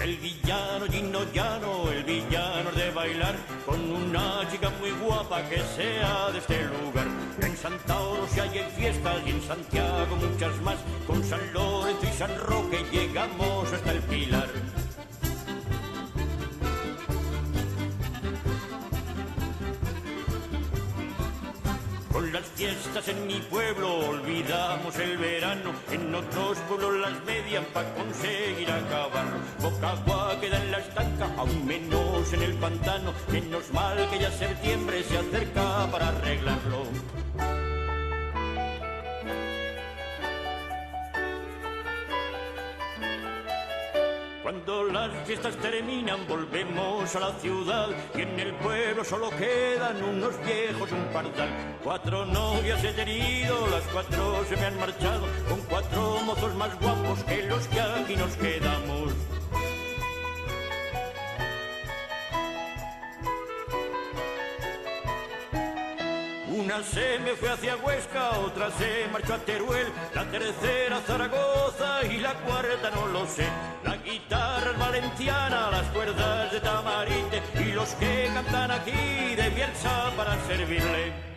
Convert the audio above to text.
El villano Gino Llano, el villano de bailar con una chica muy guapa que sea de este lugar. En Santa Orosia hay fiestas y en Santiago muchas más. Con San Lorenzo y San Roque llegamos hasta el Pilar. Con las fiestas en mi pueblo olvidamos el verano. En otros pueblos las median para conseguir acabarlo. Poca agua queda en la estanca, aún menos en el pantano. Menos mal que ya septiembre se acerca para arreglarlo. Cuando las fiestas terminan volvemos a la ciudad y en el pueblo solo quedan unos viejos y un pardal. 4 novias he tenido, las 4 se me han marchado, con 4 mozos más guapos que los que aquí nos quedamos. Una se me fue hacia Huesca, otra se marchó a Teruel, la tercera a Zaragoza y la cuarta no lo sé. La guitarra es valenciana, las cuerdas de Tamarite y los que cantan aquí de Bielsa para servirle.